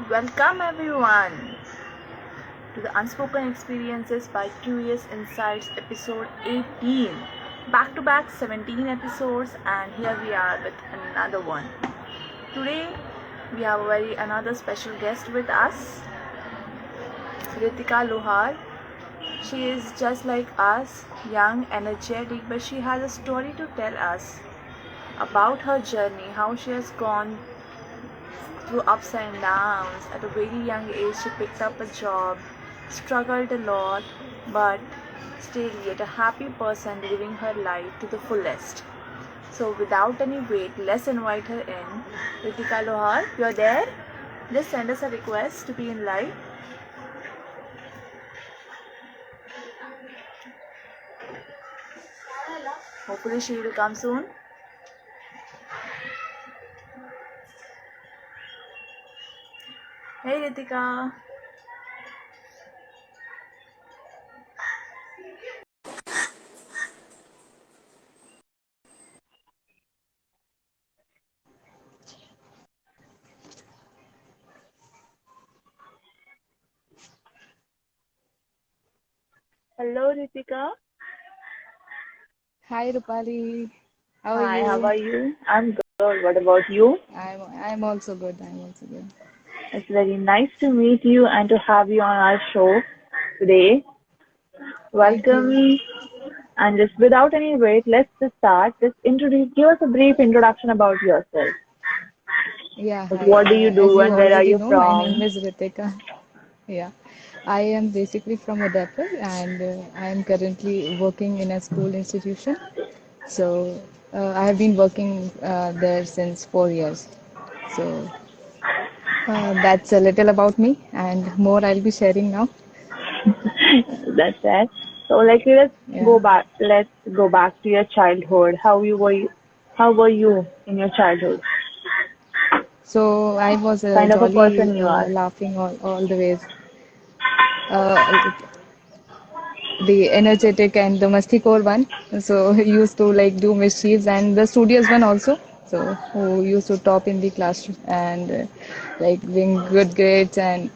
Welcome everyone to the Unspoken Experiences by Curious Insights episode 18. Back to back 17 episodes, and here we are with another one. Today we have another special guest with us, Ritika Lohar. She is just like us, young, energetic, but she has a story to tell us about her journey, how she has gone through ups and downs. At a very young age, she picked up a job, struggled a lot, but still yet a happy person living her life to the fullest. So, without any wait, let's invite her in. Ritika Lohar, you're there? Just send us a request to be in live. Hopefully, she will come soon. Hey Ritika. Hello Ritika. Hi Rupali, how are Hi, how you? are you? I'm good. What about you? I'm also good. I'm also good. It's very nice to meet you and to have you on our show today. Thank you. Welcome. And just without any wait, let's just start. Give us a brief introduction about yourself. Yeah, Like, hi. what do you As do you and where are already you know, my name from? is Ritika. Yeah, I am basically from Udaipur and I am currently working in a school institution. So I have been working there since 4 years. So that's a little about me, and more I'll be sharing now. That's it. So like let's Yeah. go back. Let's go back to your childhood. How were you in your childhood? So I was Kind of a jolly person you are. laughing all the ways. Like the energetic and the masti-core one. So he used to like do mischiefs and the studious one also. So who used to top in the class and like being good grades and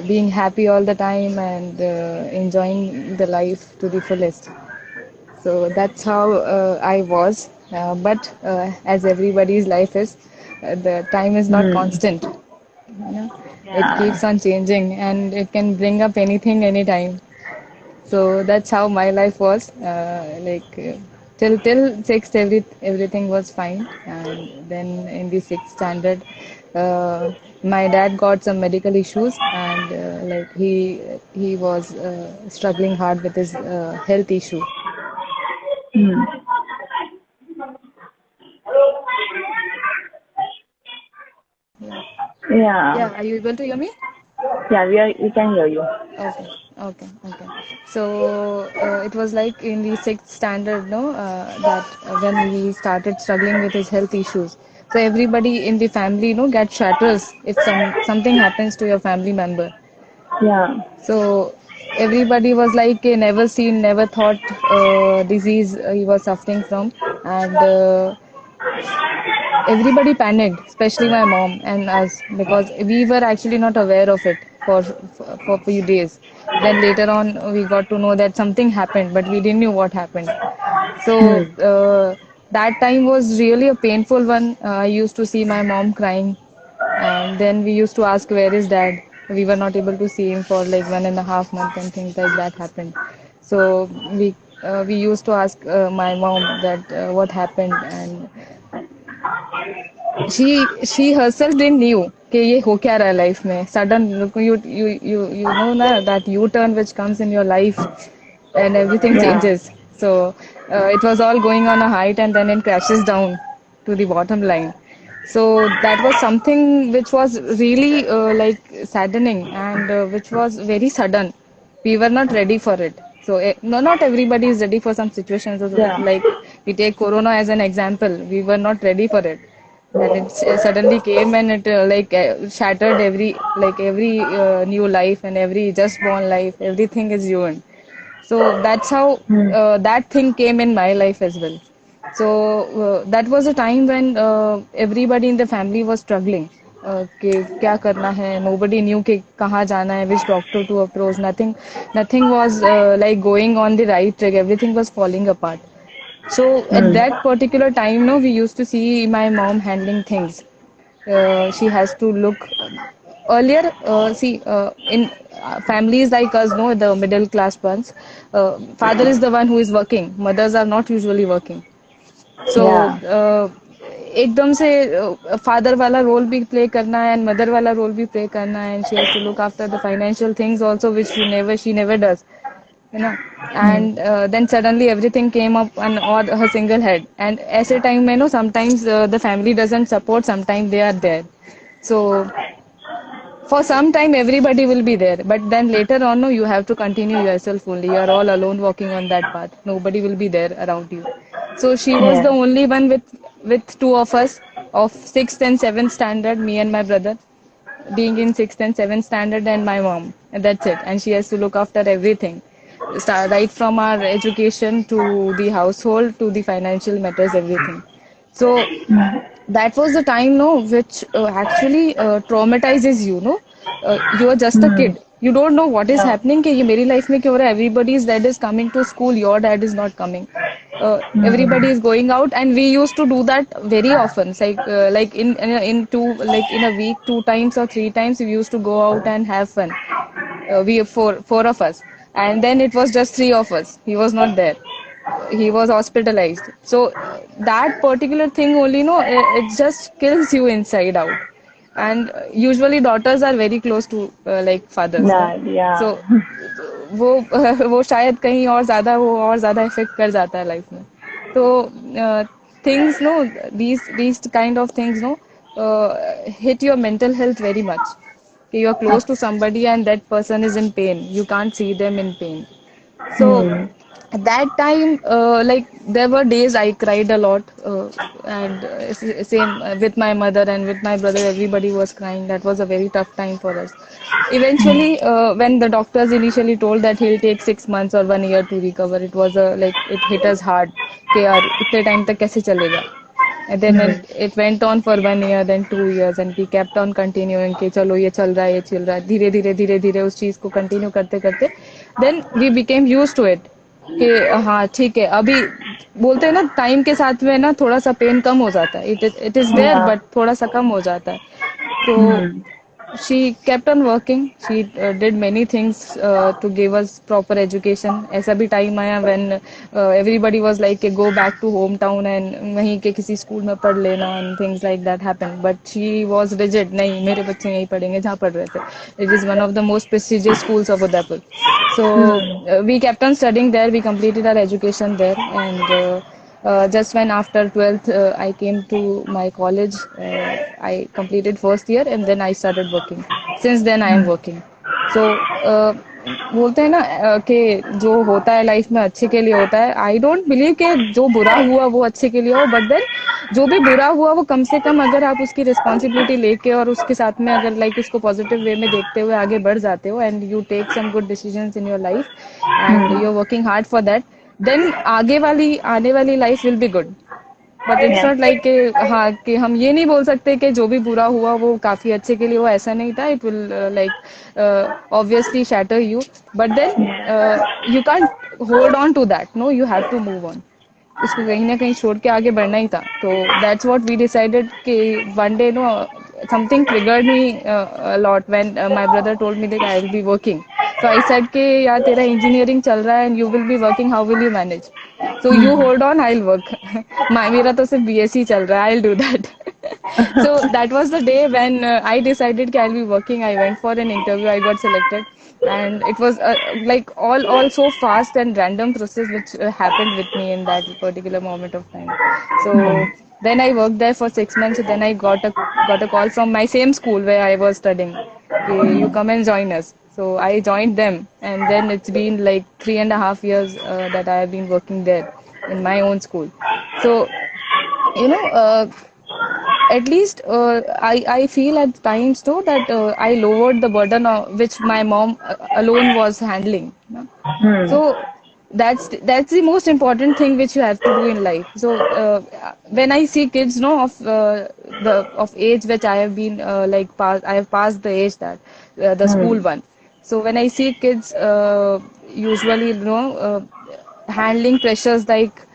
being happy all the time and enjoying the life to the fullest. So that's how I was. But as everybody's life is, the time is not Hmm. constant. You know, it Yeah. keeps on changing and it can bring up anything anytime. So that's how my life was. Till sixth, everything was fine, and then in the sixth standard, my dad got some medical issues, and he was struggling hard with his health issue. Hmm. Yeah, Yeah. yeah. Are you able to hear me? Yeah. We can hear you. Okay, okay. So it was like in the sixth standard, no, that when he started struggling with his health issues. So everybody in the family, get shatters if something happens to your family member. Yeah. So everybody was like a never seen, never thought disease he was suffering from, and everybody panicked, especially my mom and us, because we were actually not aware of it for a few days. Then later on, we got to know that something happened, but we didn't know what happened. So Hmm. that time was really a painful one. I used to see my mom crying, and then we used to ask, "Where is dad?" We were not able to see him for like 1.5 months, and things like that happened. So we used to ask my mom that what happened, and she herself didn't knew कि ये हो क्या रहा है life में sudden you know ना that U-turn which comes in your life and everything Yeah. changes. So it was all going on a height and then it crashes down to the bottom line. So that was something which was really saddening and which was very sudden. We were not ready for it. So no, not everybody is ready for some situations. Yeah. Like we take Corona as an example. We were not ready for it, and it suddenly came and it shattered every new life and every just born life. Everything is ruined. So that's how Hmm. that thing came in my life as well. So that was a time when everybody in the family was struggling. कि क्या करना है. Nobody knew कि कहाँ जाना है, which doctor to approach. Nothing was like going on the right track. Everything was falling apart. So at Hmm. that particular time, no, we used to see my mom handling things. She has to look earlier. See, in families like us, no, the middle class ones, father is the one who is working. Mothers are not usually working. So Yeah. एकदम से father वाला role भी play करना है and mother वाला role भी play करना है and she has to look after the financial things also which she never does है ना Hmm. And then suddenly everything came up on और हर सिंगल हेड एंड ऐसे टाइम में no sometimes the family doesn't support sometime they are there so for some time everybody will be there but then later on no you have to continue yourself only you are all alone walking on that path nobody will be there around you so she was the Yeah. only one with two of us of 6th and 7th standard me and my brother being in 6th and 7th standard and my mom and that's it and she has to look after everything start right from our education to the household to the financial matters everything so that was the time no which actually traumatizes you no you are just a Hmm. kid you don't know what is Yeah. happening कि ये मेरी life में क्यों हो रहा है everybody's dad is coming to school your dad is not coming everybody Hmm. is going out and we used to do that very often like in two like in a week two times or three times we used to go out and have fun we four of us and then it was just three of us he was not there he was hospitalized so that particular thing only no it just kills you inside out and usually daughters are very close to like fathers no That, yeah. so वो वो शायद कहीं और ज्यादा वो और ज्यादा effect कर जाता है लाइफ में तो things no these kind of things no hit your mental health very much you are close to somebody and that person is in pain you can't see them in pain so Hmm. at that time like there were days I cried a lot and same with my mother and with my brother everybody was crying that was a very tough time for us eventually when the doctors initially told that he'll take 6 months or 1 year to recover it was a like it hit us hard कि यार इतने time तक कैसे चलेगा and then when Hmm. it went on for 1 year then 2 years and we kept on continuing कि चलो ये चल रहा है धीरे धीरे उस चीज को कंटिन्यू करते करते then we became used to it कि हाँ ठीक है अभी बोलते हैं ना टाइम के साथ में ना थोड़ा सा पेन कम हो जाता है it is there Yeah. But थोड़ा सा कम हो जाता है तो Hmm. she kept on working. She did many things to give us proper education. ऐसा भी time आया when everybody was like go back to hometown and वहीं के किसी school में पढ़ लेना and things like that happened. But she was rigid. नहीं मेरे बच्चे यहीं पढ़ेंगे जहाँ पढ़ रहे थे. It is one of the most prestigious schools of Udaipur. So Hmm. we kept on studying there. We completed our education there and. Just when after 12th I came to my college, I completed first year and then I started working. Since then I am working. So बोलते हैं ना कि जो होता है life में अच्छे के लिए होता है आई डोंट बिलीव कि जो बुरा हुआ वो अच्छे के लिए हो बट देन जो भी बुरा हुआ वो कम से कम अगर आप उसकी रिस्पॉन्सिबिलिटी लेके और उसके साथ में अगर लाइक उसको पॉजिटिव वे में देखते हुए आगे बढ़ जाते हो and you take some good decisions in your life and Hmm. You are working hard for that then आगे वाली आने वाली life will be good but it's Yeah. Not like कि हाँ कि हम ये नहीं बोल सकते कि जो भी बुरा हुआ वो काफी अच्छे के लिए हुआ ऐसा नहीं था it will like obviously shatter you but then you can't hold on to that no you have to move on उसको कहीं ना कहीं छोड़ के आगे बढ़ना ही था तो दैट्स व्हाट वी डिसाइडेड कि one day know something triggered me lot when my brother told me that I will be working so I said कि यार तेरा इंजीनियरिंग चल रहा है and you will be working how will you manage so you hold on I'll work मेरा तो सिर्फ BSc चल रहा है I'll do that so that was the day when I decided कि I'll be working I went for an interview I got selected and it was like all so fast and random process which happened with me in that particular moment of time so then I worked there for 6 months then I got a call from my same school where I was studying okay, you come and join us. So I joined them, and then it's been like 3.5 years that I have been working there in my own school. So you know, at least I feel at times though that I lowered the burden which my mom alone was handling. No? Hmm. So that's the most important thing which you have to do in life. So when I see kids, no, of the of age which I have been I have passed the age that the school Hmm. one. So when I see kids usually, handling pressures like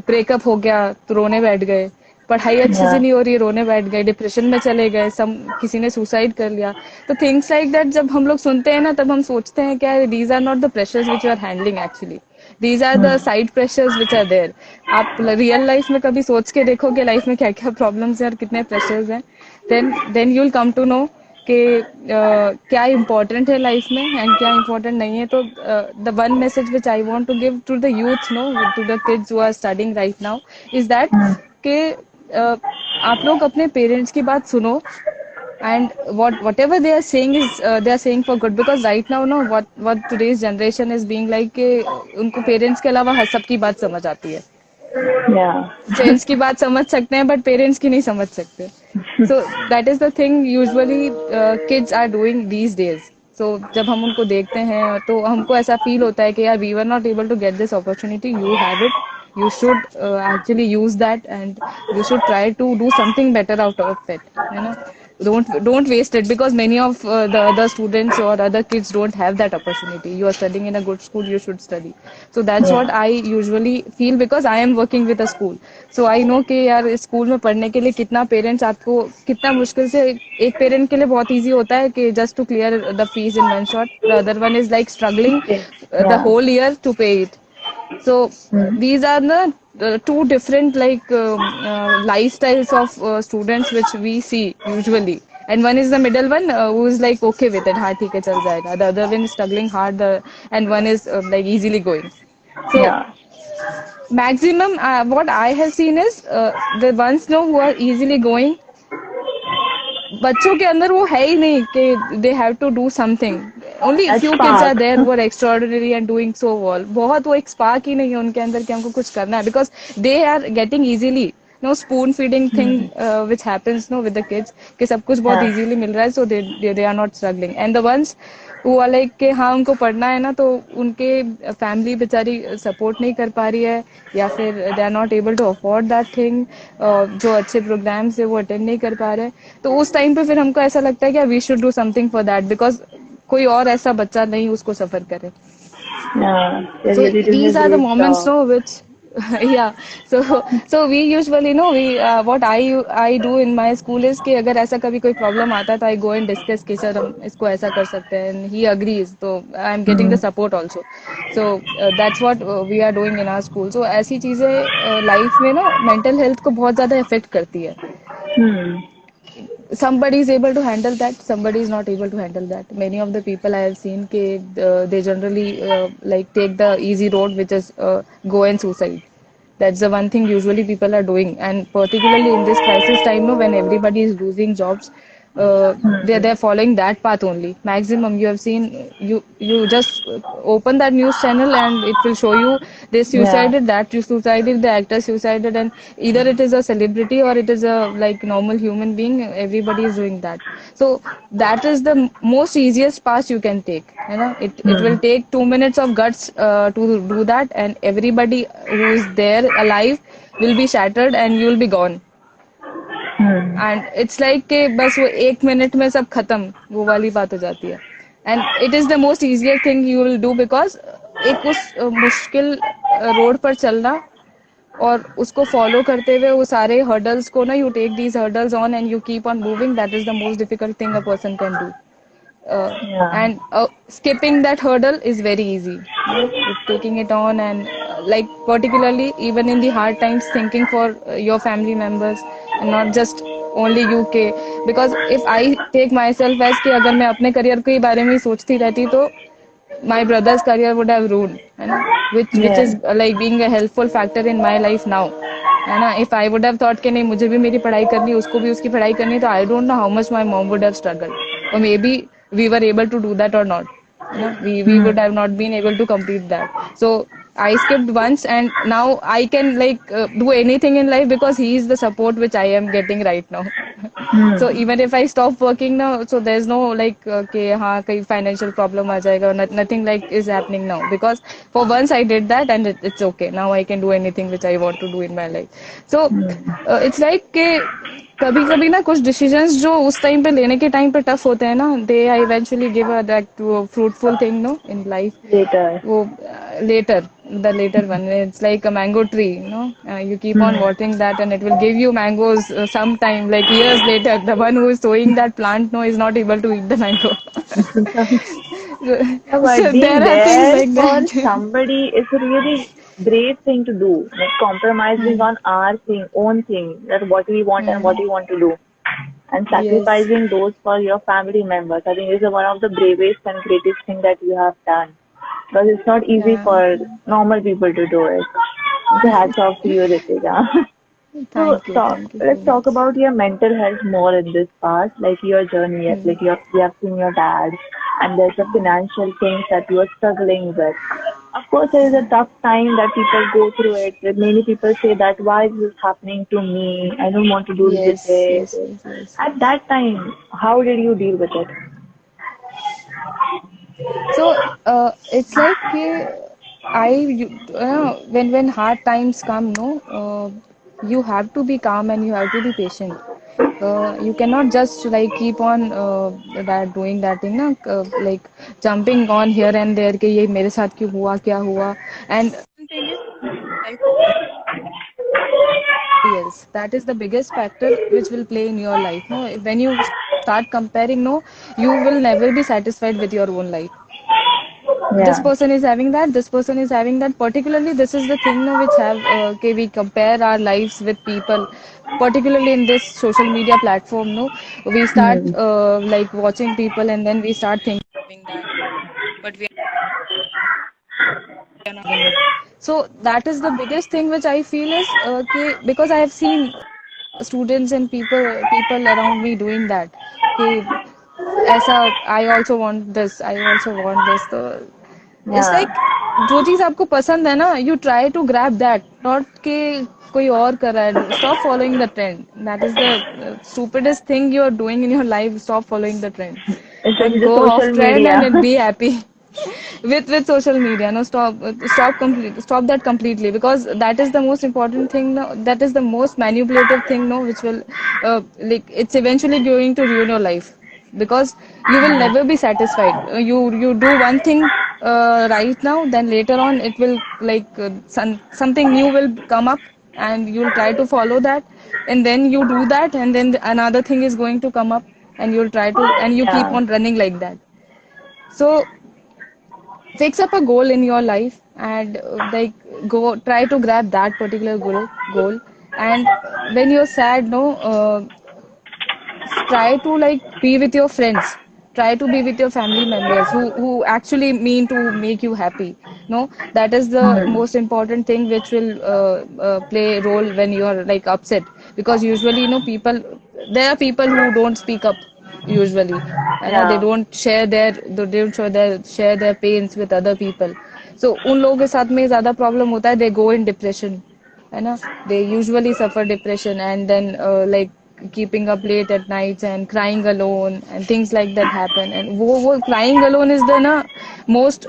breakup हो गया तो रोने बैठ गए, पढ़ाई अच्छे से Yeah. नहीं हो रही, रोने बैठ गए, डिप्रेशन में चले गए, सम किसी ने सुसाइड कर लिया. तो थिंग्स लाइक दैट जब हम लोग सुनते हैं ना, तब हम सोचते हैं क्या, these are not the pressures which you are handling actually, these are the Hmm. Side pressures which are there. आप रियल लाइफ में कभी सोच के देखो कि लाइफ में क्या क्या प्रॉब्लम्स हैं और कितने प्रेशर्स हैं, then you will come to know कि क्या इम्पोर्टेंट है लाइफ में एंड क्या इम्पोर्टेंट नहीं है. तो the one message which I want to give to the youth, no, to the kids who are studying right now, is that Hmm. कि आप लोग अपने पेरेंट्स की बात सुनो, and whatever they are saying is they are saying for good, because right now, no, what today's generation is being like कि उनको parents के अलावा हर सबकी बात समझ आती है. Yeah. फ्रेंड्स की बात समझ सकते हैं बट पेरेंट्स की नहीं समझ सकते. So that is the thing usually kids are doing these days. So जब हम उनको देखते हैं तो हमको ऐसा फील होता है कि यार we were not able to get this opportunity, you have it, you should actually use that, and you should try to do something better out of it, you know. Don't waste it, because many of the other students or other kids don't have that opportunity. You are studying in a good school, you should study. So that's Yeah. what I usually feel, because I am working with a school. So I know कि यार school में पढ़ने के लिए कितना parents आपको कितना मुश्किल से, एक पेरेंट के लिए बहुत इजी होता है कि just to clear the fees in one shot, the other one is like struggling Okay. the Yeah. whole year to pay it. So Hmm. these are the two different lifestyles of students which we see usually. And one is the middle one who is like okay with it, हाँ ठीक है चल जाएगा. The other one is struggling hard, and one is like easily going. So Yeah. maximum what I have seen is the ones know who are easily going, बच्चों के अंदर वो है ही नहीं कि they have to do something. Only That few kids are spark. There who are extraordinary and doing so well. बहुत वो एक स्पार्क ही नहीं है उनके अंदर कि हमको कुछ करना है, because they are getting easily, no, spoon feeding thing Hmm. Which happens, no, with the kids, कि सब कुछ बहुत Yeah. इजीली मिल रहा है. So they are not struggling. And the ones वो लाइक कि हाँ उनको पढ़ना है ना, तो उनके फैमिली बेचारी सपोर्ट नहीं कर पा रही है, या फिर they are not able to afford that thing, जो अच्छे प्रोग्राम्स है वो अटेंड नहीं कर पा रहे. तो उस टाइम पे फिर हमको ऐसा लगता है कि we should do something for that, because कोई और ऐसा बच्चा नहीं उसको सफर करे. Yeah. You're So really doing a these are the great moments, job. no, which yeah. So we usually know, we what I do in my school is कि अगर ऐसा कभी कोई प्रॉब्लम आता है तो I go and discuss कि sir हम इसको ऐसा कर सकते हैं, and he agrees, तो I am getting Hmm. the support also. So that's what we are doing in our school. So ऐसी चीजें लाइफ में ना मेंटल हेल्थ को बहुत ज्यादा इफेक्ट करती है. Hmm. Somebody is able to handle that, somebody is not able to handle that. Many of the people I have seen ke, they generally like take the easy road, which is go and suicide. That's the one thing usually people are doing, and particularly in this crisis time, no, when everybody is losing jobs, Hmm. they're following that path only. Maximum you have seen, you just open that news channel and it will show you they Yeah. suicided, that you suicided, the actor suicided, and either it is a celebrity or it is a like normal human being, everybody is doing that. So that is the most easiest path you can take, you know. It Hmm. will take 2 minutes of guts to do that, and everybody who is there alive will be shattered and you will be gone. Hmm. And it's like कि बस वो 1 minute में सब खत्म, वो वाली बात हो जाती है. And it is the most easier thing you will do, because एक उस मुश्किल रोड पर चलना और उसको फॉलो करते हुए वो सारे हर्डल्स को ना, you take these hurdles on and you keep on moving, that is the most difficult thing a person can do. Yeah. And skipping that hurdle is very easy, you know, if taking it on, and like particularly even in the hard times, thinking for your family members and not just only you के, because if I take myself as कि अगर मैं अपने career के बारे में ही सोचती रहती तो my brother's career would have ruined, है ना, which is Yeah. like being a helpful factor in my life now, है ना. If I would have thought कि नहीं मुझे भी मेरी पढ़ाई करनी है, उसको भी उसकी पढ़ाई करनी है, तो I don't know how much my mom would have struggled, or maybe we were able to do that or not, you know, we Hmm. would have not been able to complete that. So I skipped once, and now I can like do anything in life because he is the support which I am getting right now. So Hmm. even if I stop working now, so there's no like कि हाँ कहीं financial problem आ जाएगा, nothing like is happening now because for once I did that and it's okay. Now I can do anything which I want to do in my life. So Hmm. it's like कि कभी कभी ना कुछ decisions जो उस time पे लेने के टाइम पे टफ होते हैं ना, दे आई eventually give a that to fruitful thing no in life. Later. वो later, the later one, it's like a mango tree, you keep on Hmm. watering that and it will give you mangoes sometime like years later. The one who is sowing that plant no is not able to eat the mango. Yeah, So but being there are things there like for that. somebody is a really brave thing to do. Like compromising Hmm. on our thing, own thing, that what we want and what Hmm. we want to do, and Yes. sacrificing those for your family members. I think is one of the bravest and greatest thing that you have done. Because it's not easy Yeah. for normal people to do it. So hats off to you, Ritika. So Thank you. Thank you so let's talk much. about your mental health more in this part, like your journey, Hmm. like we have seen your dad, and there's a financial things that you are struggling with. Of course, there is a tough time that people go through it. That many people say that why is this happening to me? I don't want to do with Yes. it. Yes. Yes. Yes. At Yes. that time, how did you deal with it? So it's like when hard times come, no, you have to be calm and you have to be patient. You cannot just like keep on that doing that thing, na, like jumping on here and there कि ये मेरे साथ क्यों हुआ क्या हुआ. And thing is life else. That is the biggest factor which will play in your life. No, when you start comparing, no, you will never be satisfied with your own life. This Yeah. person is having that, this person is having that. Particularly this is the thing now which have okay, we compare our lives with people, particularly in this social media platform, no, we start Hmm. like watching people and then we start thinking that but we are not having it. So that is the biggest thing which I feel is okay, because I have seen students and people around me doing that कि ऐसा I also want this, I also want this. So it's Yeah. like जो चीज आपको पसंद है ना, you try to grab that, not कि कोई और कर रहा है. Stop following the trend. That is the stupidest thing you are doing in your life. Stop following the trend and Especially the go off social trend media. and be happy. With social media, no, stop that completely, because that is the most important thing, no, that is the most manipulative thing, no, which will like it's eventually going to ruin your life, because you will never be satisfied. You do one thing right now, then later on it will like something new will come up and you'll try to follow that, and then you do that and then another thing is going to come up and you'll try to, and you keep Yeah. on running like that. So fix up a goal in your life and like go try to grab that particular goal. And when you're sad, no, try to like be with your friends, try to be with your family members who actually mean to make you happy. No, that is the Hmm. most important thing which will play a role when you are like upset, because usually people, there are people who don't speak up usually, they Yeah. don't share their pains with other people. So उन लोगों के साथ में ज्यादा problem होता है, they go in depression, है ना. They usually suffer depression and then like keeping up late at nights and crying alone and things like that happen. And वो crying alone is the na most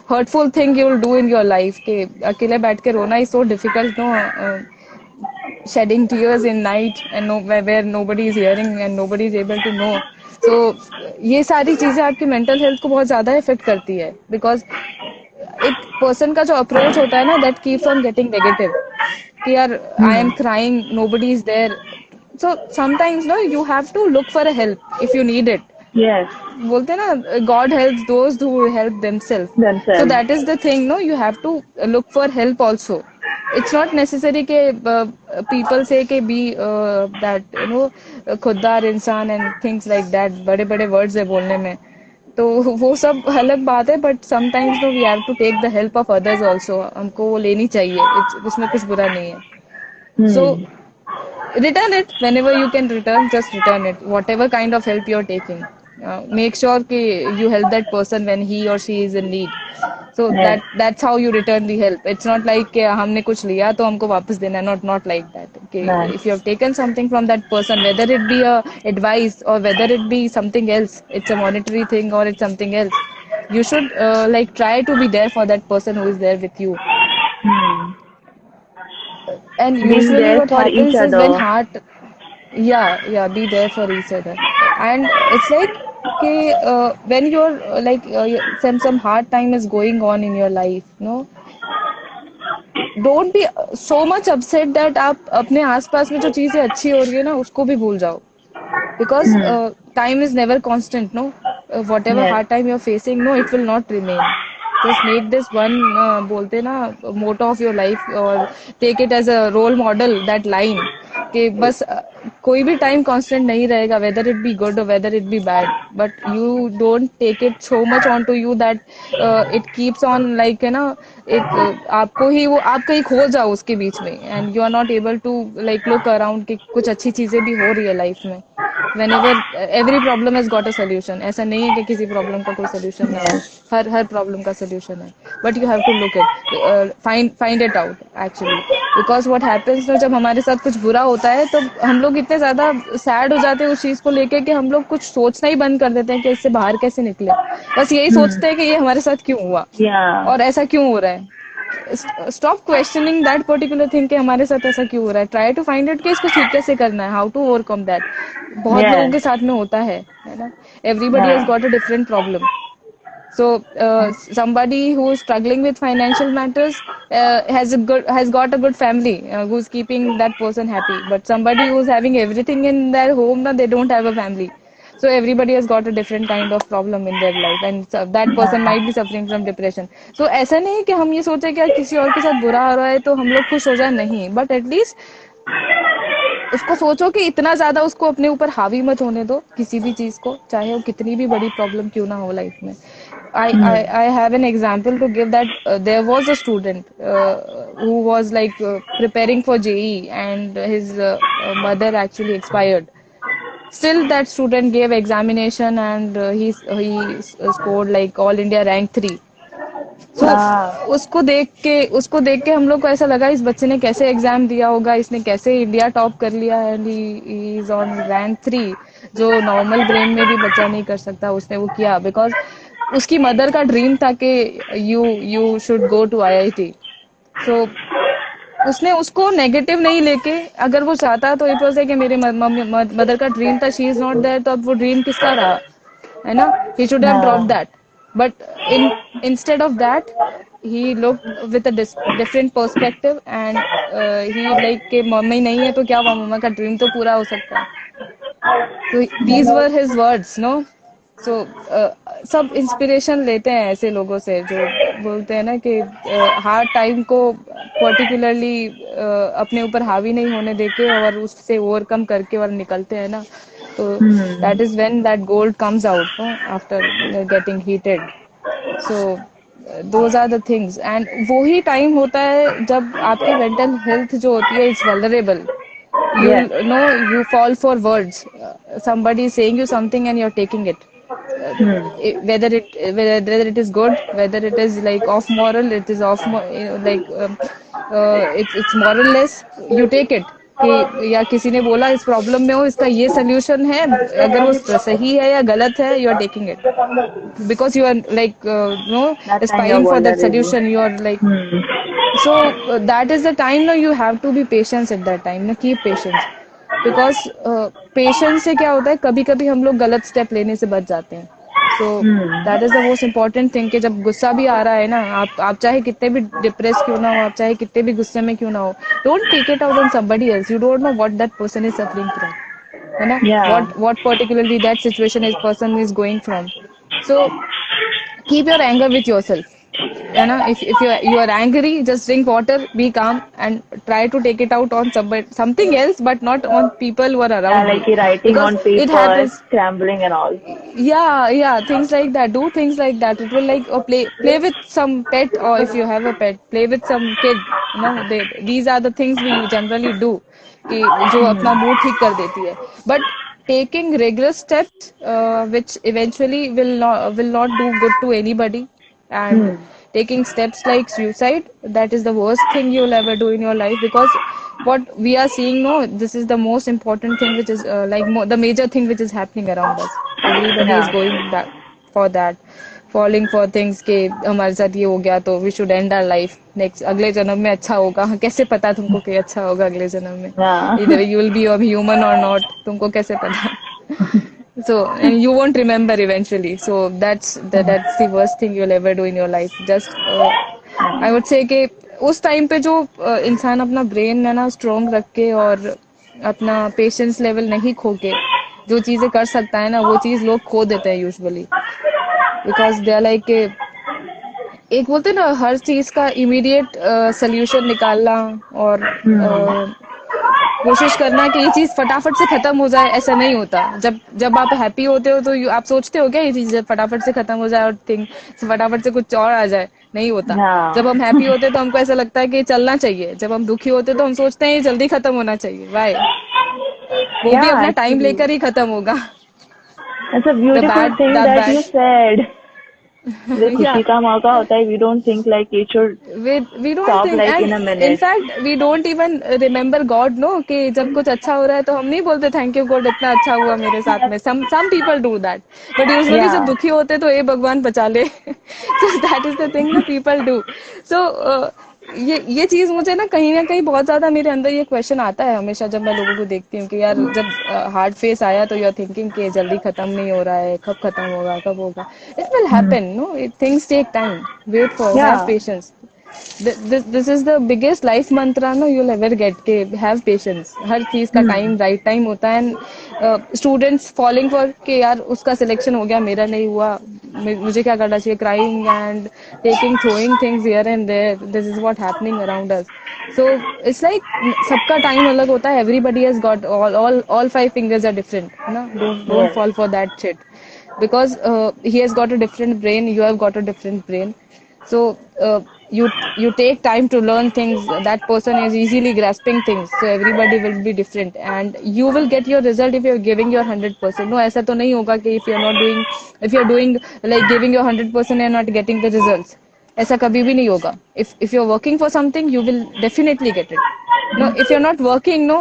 hurtful thing you will do in your life. कि अकेले बैठ के रोना is so difficult, no, shedding tears in night and no, where nobody is hearing and nobody is able to know. So ये सारी चीजें आपकी mental health को बहुत ज्यादा affect करती है, because एक person का जो approach होता है ना, that keeps on getting negative, कि यार I Hmm. am crying, nobody is there. So sometimes no, you have to look for a help if you need it. Yes. बोलते हैं ना, God helps those who help themselves. So Themselves. that is the thing, no, you have to look for help also. It's not necessary कि people say कि be that खुददार इंसान and things like that, बड़े बड़े words है बोलने में, तो वो सब अलग बात है. But sometimes no, we have to take the help of others also, हमको वो लेनी चाहिए, इसमें कुछ बुरा नहीं है. सो Hmm. return it whenever you can return, just return it, whatever kind of help you're taking. Make sure कि you help that person when he or she is in need. So Yes. that's how you return the help. It's not like कि हमने कुछ लिया तो हमको वापस देना है. Not like that. Okay, Nice. if you have taken something from that person, whether it be a advice or whether it be something else, it's a monetary thing or it's something else. You should like try to be there for that person who is there with you. Hmm. And Being usually there what for each happens is when other. heart, yeah, be there for each other. And it's like okay, when you're some hard time is going on in your life, no, don't be so much upset that आप अपने आसपास में जो चीजें अच्छी हो रही है ना उसको भी भूल जाओ. Because Hmm. time is never constant, no. Whatever Yes. hard time you're facing, no, it will not remain. Just make this one बोलते ना motto of your life or take it as a role model, that line कि बस कोई भी time constant नहीं रहेगा, whether it be good or whether it be bad, but you don't take it so much onto you that it keeps on like है ना एक आपको ही वो आप कहीं खो जाओ उसके बीच में and you are not able to like look around कि कुछ अच्छी चीजें भी हो रही है लाइफ में. Whenever every problem has got a solution. ऐसा नहीं है कि किसी प्रॉब्लम का कोई सोल्यूशन ना हो. Yes. हर प्रॉब्लम का सोल्यूशन है. But you have to look it, find it out actually. Because what happens ना, जब हमारे साथ कुछ बुरा होता है तो हम लोग इतने ज्यादा सैड हो जाते हैं उस चीज को लेके कि हम लोग कुछ सोचना ही बंद कर देते हैं कि इससे बाहर कैसे निकले. बस यही Hmm. सोचते हैं कि ये हमारे साथ क्यों हुआ Yeah. और ऐसा क्यों हो रहा है. Stop questioning that particular thing कि हमारे साथ ऐसा क्यों हो रहा है. ट्राई टू फाइंड इट कि इसको ठीक कैसे करना है, हाउ टू ओवरकम दैट. बहुत लोगों Yes. के साथ में होता है ना. Everybody has Yeah. Got a different problem. So somebody who is struggling with financial matters has got a good family who's keeping that person happy. But somebody who's having everything in their home, na, they don't have a family. So everybody has got a different kind of problem in their life, and so that person might be suffering from depression. So ऐसा नहीं कि हम ये सोचे कि यार किसी और के साथ बुरा हो रहा है तो हम लोग खुश हो जाए, नहीं. But at least उसको सोचो कि इतना ज्यादा उसको अपने ऊपर हावी मत होने दो किसी भी चीज को, चाहे वो कितनी भी बड़ी प्रॉब्लम क्यों ना हो लाइफ में. Hmm. I have an example to give that there was a student who was like preparing for JE and his mother actually expired. Still, that student gave examination and he scored like all India rank 3. So Ah. उसको देख के हम लोग को ऐसा लगा इस बच्चे ने कैसे एग्जाम दिया होगा, इसने कैसे इंडिया टॉप कर लिया. And he is on rank 3, जो नॉर्मल ब्रेन में भी बच्चा नहीं कर सकता. उसने वो किया बिकॉज उसकी मदर का ड्रीम था कि you should go to IIT. So उसने उसको नेगेटिव नहीं लेके, अगर वो चाहता तो इट वाज लाइक मेरे मम्मी मदर का ड्रीम था, शी इज नॉट देयर, तो अब वो ड्रीम किसका रहा, है ना. He should have dropped Yeah. that. But instead of that, he looked with a different perspective and he like कि मम्मी नहीं है तो क्या हुआ, मम्मा का ड्रीम तो पूरा हो सकता है. So these were his words, no. So सब इंस्पिरेशन लेते हैं ऐसे लोगों से जो बोलते हैं ना कि हार्ड टाइम को पर्टिकुलरली अपने ऊपर हावी नहीं होने देके और उससे ओवरकम करके और निकलते हैं ना. तो Hmm. that is when that gold comes out, no, after getting heated. So those are the things. And वो ही टाइम होता है जब आपकी मेंटल हेल्थ जो होती है it's vulnerable. Yes. You'll know, you fall for words. Somebody is saying you something and you're taking it. Uh, Hmm. whether it is good, whether it is like off moral, it is off like it's moralless. You take it कि या किसी ने बोला इस problem में हो, इसका ये सोल्यूशन है, अगर वो सही है या गलत है, you are taking it because you are like no That kind of aspiring for that vulnerable. solution. You are like, Hmm. so that is the time now you have to be patient at that time, ना, keep patience. Because patience से क्या होता है, कभी कभी हम लोग गलत स्टेप लेने से बच जाते हैं. सो Hmm. That is the most important thing कि जब गुस्सा भी आ रहा है ना, आप चाहे कितने भी डिप्रेस क्यों ना हो, आप चाहे कितने भी गुस्से में क्यों ना हो, don't take it out on somebody else. You don't know what that person is suffering from, है ना. Yeah. What particularly that situation is person is going from. So keep your anger with yourself, you know. If you are angry, just drink water, be calm, and try to take it out on something else, but not on people who are Yeah, around like you, you're writing because on it paper, happens. scrambling and all. Yeah, things like that. Do things like that. It will like, or play with some pet, or if you have a pet, play with some kid, you know. These are the things we generally do कि जो अपना Hmm. Mood ठीक कर देती है. But taking rigorous steps which eventually will not do good to anybody. And Hmm. taking steps like suicide, that is the worst thing you'll ever do in your life, because what we are seeing, no, this is the most important thing, which is the major thing which is happening around us. Everybody is Yeah. going that for that, falling for things के हमारे साथ ये हो गया तो we should end our life, next अगले जन्म में अच्छा होगा. कैसे पता तुमको कि अच्छा होगा अगले जन्म में? Yeah. Either you will be a human or not, तुमको कैसे पता? So, and you won't remember eventually. So that's the worst thing you'll ever do in your life. Just I would say कि उस टाइम पे जो इंसान अपना brain है ना स्ट्रॉन्ग रख के और अपना पेशेंस लेवल नहीं खो के जो चीजें कर सकता है ना, वो चीज लोग खो देते हैं usually, because they are like एक बोलते हैं ना हर चीज का इमीडिएट सोल्यूशन निकालना, और कोशिश करना कि ये चीज फटाफट से खत्म हो जाए. ऐसा नहीं होता. जब जब आप हैप्पी होते हो तो आप सोचते हो क्या ये चीज फटाफट से खत्म हो जाए और थिंग फटाफट से कुछ और आ जाए? नहीं होता. जब हम हैप्पी होते हैं तो हमको ऐसा लगता है कि चलना चाहिए. जब हम दुखी होते हैं तो हम सोचते हैं ये जल्दी खत्म होना चाहिए. वाई? वो भी Yeah, अपना टाइम actually. लेकर ही खत्म होगा. That's a the beautiful bad thing that that you bad said. जब या खुशी का मौका होता है, we don't think like it should we don't stop think, like in and a in minute. fact we don't even remember God, no, कि जब कुछ अच्छा हो रहा है तो हम नहीं बोलते थैंक यू गॉड इतना अच्छा हुआ मेरे साथ में. some people do that, but usually जब Yeah. दुखी होते तो ए भगवान बचा ले. So that is the thing that people do. So ये चीज मुझे ना कहीं बहुत ज्यादा मेरे अंदर ये क्वेश्चन आता है हमेशा जब मैं लोगों को देखती हूँ कि यार जब हार्ड फेस आया तो यू आर थिंकिंग कि जल्दी खत्म नहीं हो रहा है, कब खत्म होगा, कब होगा. It will happen, no, things take time. Wait for, have Yeah. Patience. this is the biggest life mantra no you'll ever get के have patience. हर चीज का टाइम राइट टाइम होता है. एंड स्टूडेंट्स फॉलिंग फॉर कि यार उसका selection हो गया मेरा नहीं हुआ, मुझे क्या करना चाहिए, crying and taking throwing things here and there. This is what happening around us. So it's like सबका टाइम अलग होता है. Everybody has got all five fingers are different, ना. Don't Yes. fall for that shit, because he has got a different brain, you have got a different brain. So you take time to learn things. That person is easily grasping things, so everybody will be different, and you will get your result if you're giving your 100%. No, ऐसा तो नहीं होगा कि if you're doing like giving your 100% and not getting the results. ऐसा कभी भी नहीं होगा. If you're working for something, you will definitely get it. No, if you're not working, no,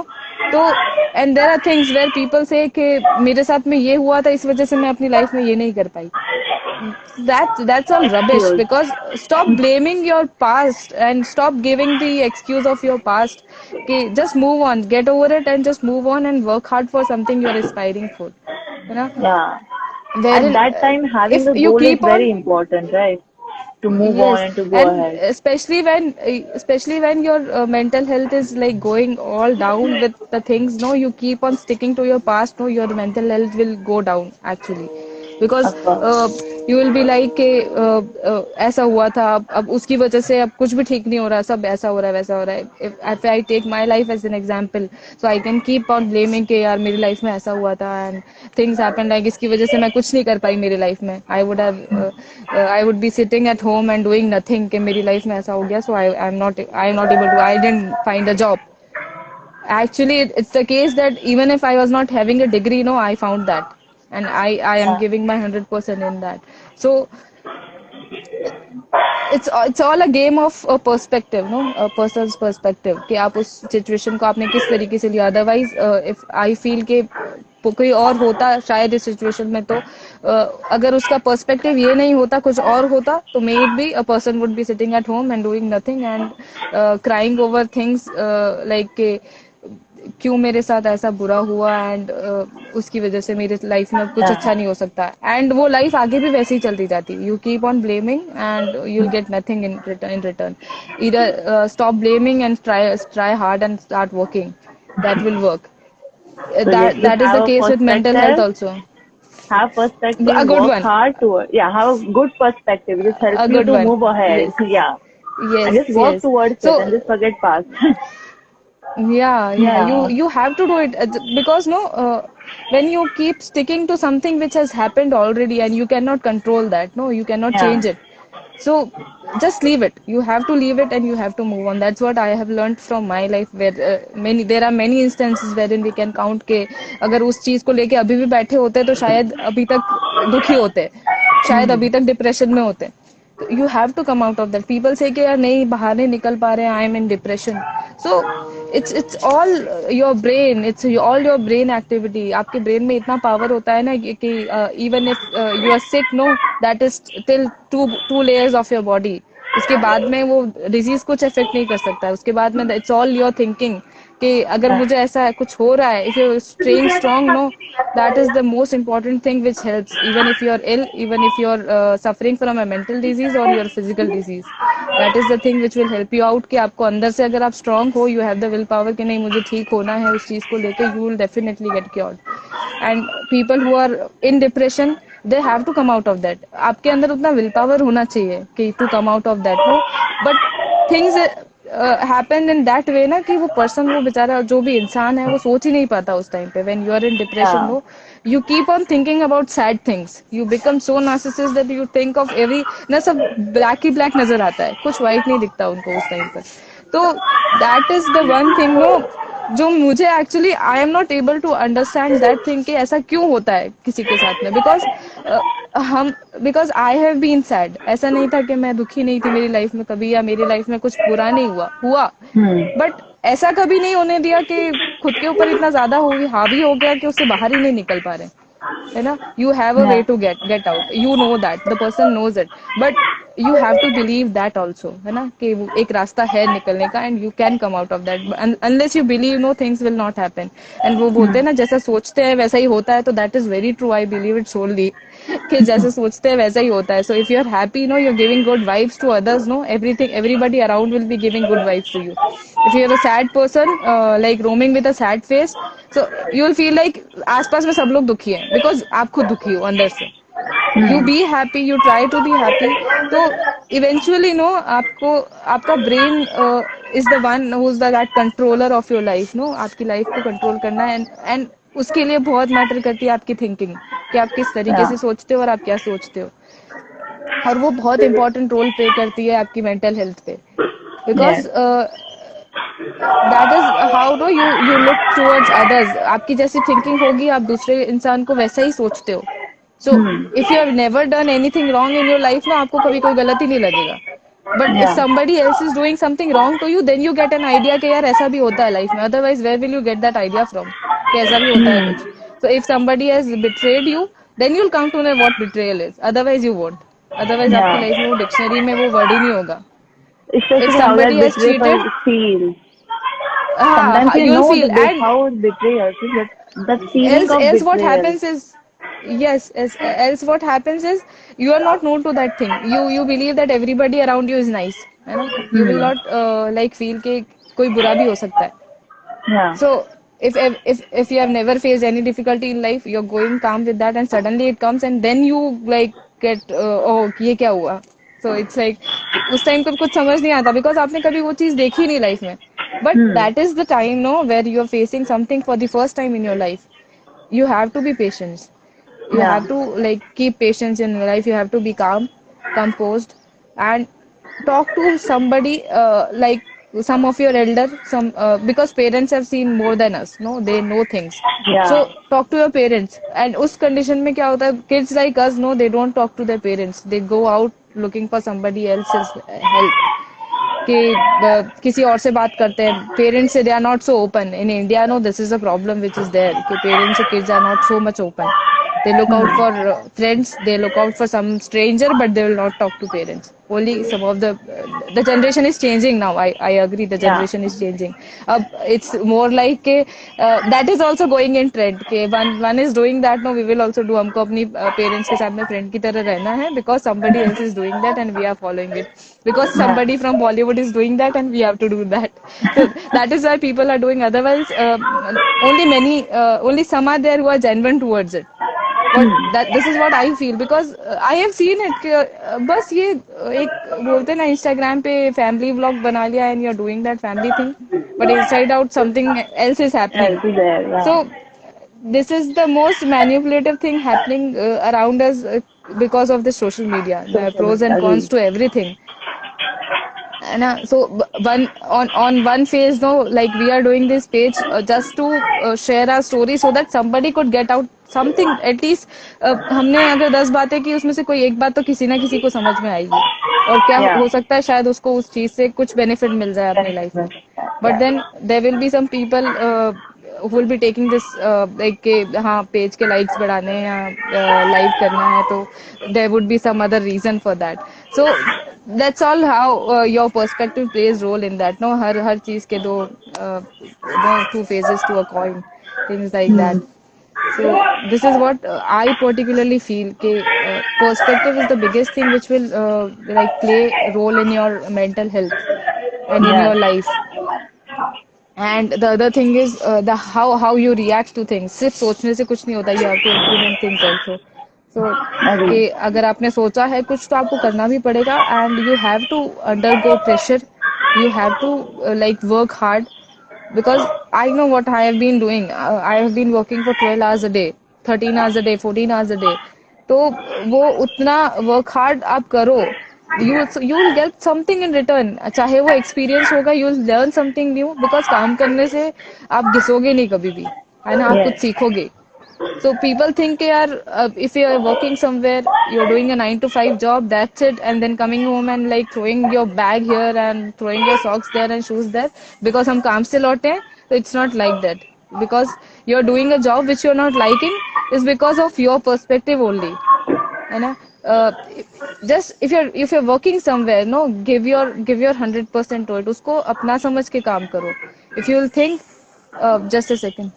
तो and there are things where people say कि मेरे साथ में ये हुआ था इस वजह से मैं अपनी लाइफ में ये नहीं कर पाई. That's all rubbish, Excuse. because stop blaming your past and stop giving the excuse of your past. Okay, just move on, get over it, and just move on and work hard for something you're aspiring for. You know, Yeah. At wherein that time, having if a you goal is keep very on. important, right? To move on Yes, and to go and ahead. especially when your mental health is like going all down with the things, no, you keep on sticking to your past, no, your mental health will go down actually, because Of course. you will be like कि ऐसा हुआ था, अब उसकी वजह से अब कुछ भी ठीक नहीं हो रहा, सब ऐसा हो रहा है वैसा हो रहा है. If I take my life as an example, so I can keep on blaming कि यार मेरी लाइफ में ऐसा हुआ था and things happened like इसकी वजह से मैं कुछ नहीं कर पाई मेरी लाइफ में. I would be sitting at home and doing nothing कि मेरी लाइफ में ऐसा हो गया, so I'm not able to, I didn't find a job. Actually, it's the case that even if I was not having a degree, no, I found that, and I am Yeah. giving my 100% in that. So it's all a game of a perspective, no, a person's perspective कि आप उस situation को आपने किस तरीके से लिया. Otherwise if I feel कि कोई और होता शायद इस सिचुएशन में, तो अगर उसका पर्सपेक्टिव ये नहीं होता, कुछ और होता, तो may it be a person would be sitting at home and doing nothing and crying over things like क्यों मेरे साथ ऐसा बुरा हुआ, एंड उसकी वजह से मेरी लाइफ में कुछ Yeah. अच्छा नहीं हो सकता, एंड वो लाइफ आगे भी वैसे ही चलती जाती. You keep on blaming and you will get nothing in return. Either stop blaming and try hard and start working. That will work. So yes, just That is have the a case with mental health perspective. also. Have perspective. A good Work one. hard toward. Yeah. Have a good perspective. Just help A you good to one. move ahead. Yes. Yeah. And Yes, just work yes. towards it and So just forget past. yeah, Yeah. you have to do it, because no, when you keep sticking to something which has happened already and you cannot control that, no, you cannot Yeah. change it. So just leave it. You have to leave it and you have to move on. That's what I have learned from my life, where there are many instances wherein we can count के अगर उस चीज को लेके अभी भी बैठे होते तो शायद अभी तक दुखी होते, शायद अभी तक डिप्रेशन में होते. you have to come out of that. People say कि यार नहीं बाहर नहीं निकल पा रहे हैं, I am in depression. So it's all your brain, it's all your brain activity. आपके brain में इतना power होता है ना कि even if you are sick, no, that is till two layers of your body. उसके बाद में वो डिजीज कुछ इफेक्ट नहीं कर सकता है. उसके बाद में इट्स ऑल योर थिंकिंग कि अगर मुझे ऐसा कुछ हो रहा है, if you staying strong, no, that is the most important thing which helps, even if you are ill, even if you are suffering from a mental disease or your physical disease. That is the thing which will help you out कि आपको अंदर से अगर आप strong हो, you have the will power कि नहीं मुझे ठीक होना है उस चीज को लेके, you will definitely get cured. And people who are in depression, they have to come out of that. आपके अंदर उतना will power होना चाहिए कि to come out of that, no, but things happen in that way ना कि वो person, वो बेचारा जो भी इंसान है, वो सोच ही नहीं पाता उस टाइम पे. When you are in depression, Yeah. No, you keep on thinking about sad things, you become so narcissist that you think of every, ना सब ब्लैक ही ब्लैक नजर आता है, कुछ व्हाइट नहीं दिखता उनको उस टाइम पर. तो that is the one thing, no, जो मुझे actually I am not able to understand that thing कि ऐसा क्यों होता है किसी के साथ में. हम because I have been sad. ऐसा नहीं था कि मैं दुखी नहीं थी मेरी लाइफ में कभी, या मेरी लाइफ में कुछ बुरा नहीं हुआ. Hmm. बट ऐसा कभी नहीं होने दिया कि खुद के ऊपर इतना ज्यादा हावी हो गया कि उससे बाहर ही नहीं निकल पा रहे, है ना. You have a way Yeah. To get out, you know that, the person knows it, but you have to believe that also, है ना, कि वो एक रास्ता है निकलने का, and you can come out of that. Unless you believe, no, things will not happen. And वो बोलते हैं ना, जैसा सोचते हैं वैसा ही होता है, तो that is very true. I believe it solely कि जैसे सोचते हैं वैसा ही होता है. So if you are happy, no, you are giving good vibes to others, no, everything, everybody around will be giving good vibes to you. If you're a sad person, like roaming with a sad face, so you'll feel like आसपास में सब लोग दुखी हैं, because आप खुद दुखी हो अंदर से. You Hmm. be happy, you try to be happy. तो eventually, no, आपको आपका brain is the one who's the that controller of your life, no, आपकी life को control करना है, and उसके लिए बहुत मैटर करती है आपकी thinking, कि आप किस तरीके Yeah. से सोचते हो और आप क्या सोचते हो. और वो बहुत इंपॉर्टेंट रोल प्ले करती है आपकी मेंटल हेल्थ पे. Yes. Because that is how no you look towards others. आपकी जैसी थिंकिंग होगी, आप दूसरे इंसान को वैसा ही सोचते हो. सो Hmm. If you have never done anything wrong in your life, ना, आपको कभी कोई गलती नहीं लगेगा. But if Yeah. somebody else is doing something wrong to you, then you get an idea कि यार ऐसा भी होता है लाइफ में. Otherwise where will you get that idea from कि ऐसा भी होता है Hmm. कुछ. So if somebody has betrayed you, then you'll come to know what betrayal is. Otherwise you won't. Otherwise आपकी Yeah. लाइफ में वो डिक्शनरी में वो वर्ड ही नहीं होगा. If Especially how that somebody has cheated, betrayal feels. Sometimes हाँ, you you'll know feel. And how betrayal is, but that feeling of else what betrayal. happens is, yes, else what happens is, you are not known to that thing. You believe that everybody around you is nice, है ना. You will Hmm. not like feel कि कोई बुरा भी हो सकता है. Yeah. So if you have never faced any difficulty in life, you're going calm with that, and suddenly it comes, and then you like get oh ये क्या हुआ. So it's like उस टाइम को कुछ समझ नहीं आता, because आपने कभी वो चीज देखी नहीं लाइफ में. But Hmm. that is the time, no, where you are facing something for the first time in your life. You have to be patient. You Yeah. have to like keep patience in your life. You have to be calm, composed, and talk to somebody, like some of your elder, some because parents have seen more than us, no, they know things. So Yeah. talk to your parents. And उस condition में क्या होता है, kids like us, no, they don't talk to their parents, they go out looking for somebody else's help, कि किसी और से बात करते हैं. पेरेंट्स से they are not so open in India, no, this is a problem which is there, कि parents से kids are not so much open. They look out for friends, they look out for some stranger, but they will not talk to parents. Only some of the generation is changing now. I agree, the Yeah. generation is changing. It's more like के that is also going in trend के one is doing that, no, we will also do. हमको अपनी parents के साथ में friend की तरह रहना है, because somebody else is doing that and we are following it, because Yeah. somebody from Bollywood is doing that and we have to do that. So that is why people are doing. Otherwise only some are there who are genuine towards it. What that this is what I feel, because I have seen it कि बस ये एक बोलते ना Instagram पे family vlog बना लिया, and you're doing that family thing, but inside out something else is happening. Else is there. So Yeah. this is the most manipulative thing happening around us because of the social media. There are Social pros and cons agree. to everything. And so on one phase, no, like we are doing this page just to share our story so that somebody could get out something at least. हमने अगर 10 बातें की उसमें से कोई एक बात तो किसी ना किसी को समझ में आएगी और क्या Yeah. हो सकता है शायद उसको उस चीज से कुछ बेनिफिट मिल जाए अपनी लाइफ में. But Yeah. then there will be some people who will be taking this like के हाँ पेज के likes बढ़ाने हैं या लाइव करना है तो there would be some other reason for that. So that's all how your perspective plays role in that. No, हर चीज के दो no two faces to a coin, things like that. Hmm. So this is what I particularly feel. कि perspective is the biggest thing which will like play a role in your mental health and in Yeah. your life. And the other thing is the how you react to things. सिर्फ सोचने से कुछ नहीं होता. You have to implement things also. So कि Agree. अगर आपने सोचा है कुछ तो आपको करना भी पड़ेगा and you have to undergo pressure. You have to like work hard because I know what I have been doing. I have been working for 12 hours a day, 13 hours a day, 14 hours a day. तो वो उतना work hard आप करो you will get something in return. चाहे वो experience होगा, you will learn something new because काम करने से आप घिसोगे नहीं कभी भी, है ना, आप कुछ Yes. सीखोगे. So people think yaar, if you are working somewhere, you're doing a 9 to 5 job, that's it, and then coming home and like throwing your bag here and throwing your socks there and shoes there because हम काम से लौटे हैं. So it's not like that because you're doing a job which you're not liking is because of your perspective only, है ना. uh, just if you're working somewhere, no, give your 100% to it. उसको अपना समझ के काम करो. If you'll think just a second.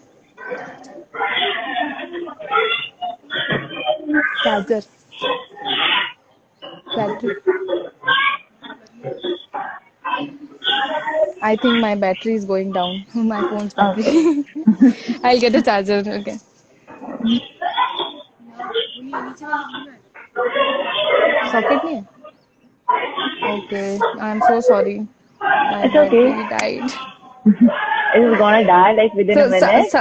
Charger, battery. I think my battery is going down. My phone's Okay. battery. I'll get a charger. Okay. Socket नहीं है? Okay. I'm so sorry. My It's okay. battery died. It's gonna die like within a So, minute.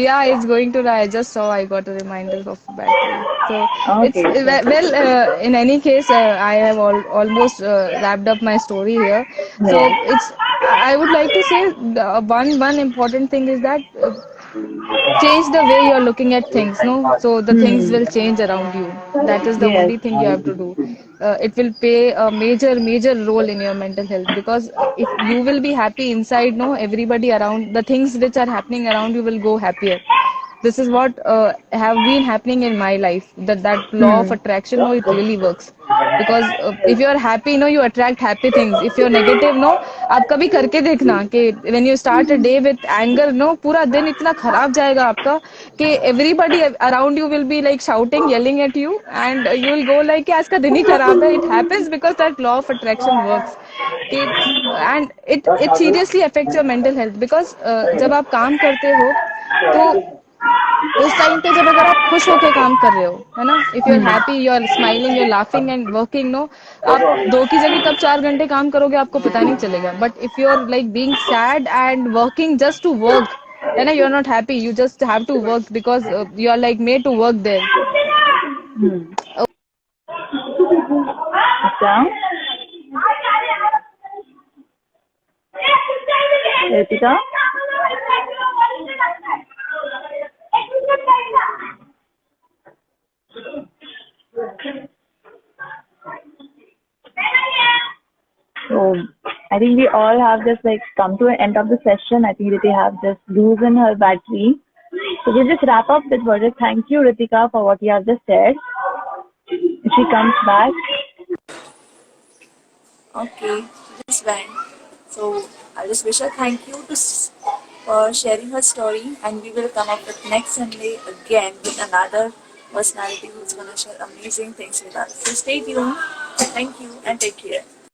yeah, it's going to die. I just saw I got a reminder of battery. So it's Okay. well. In any case, I have almost wrapped up my story here. So Yeah. it's. I would like to say one important thing is that change the way you're looking at things, no, so the things Hmm. will change around you. That is the Yes. only thing you have to do. It will play a major role in your mental health because if you will be happy inside, no, everybody around, the things which are happening around you will go happier. This is what have been happening in my life, that law of Hmm. attraction, no, it really works because if you are happy, no, you attract happy things. If you're negative, no, आप कभी करके देखना कि when you start a day with anger, no, पूरा दिन इतना खराब जाएगा आपका कि everybody around you will be like shouting, yelling at you and you will go like कि आज का दिन ही खराब है. It happens because that law of attraction works कि and it seriously affects your mental health because जब आप काम करते हो तो उस टाइम पे जब अगर आप खुश होके काम कर रहे हो, है ना, if you are happy, you are smiling, you are laughing and working, no, आप 2 की जगह कब 4 घंटे काम करोगे आपको पता नहीं चलेगा. But if you are like being sad and working just to work, है ना, you are not happy, you just have to work because you are like made to work there. Hmm. Down. Ritika? So I think we all have just like come to an end of the session. I think Riti have just loosened her battery. So we'll just wrap up with word of thank you, Ritika, for what you have just said. If she comes back, Okay, just went. So I just wish her thank you for sharing her story, and we will come up with next Sunday again with another personality who's gonna share amazing things with us. So stay tuned. Thank you and take care.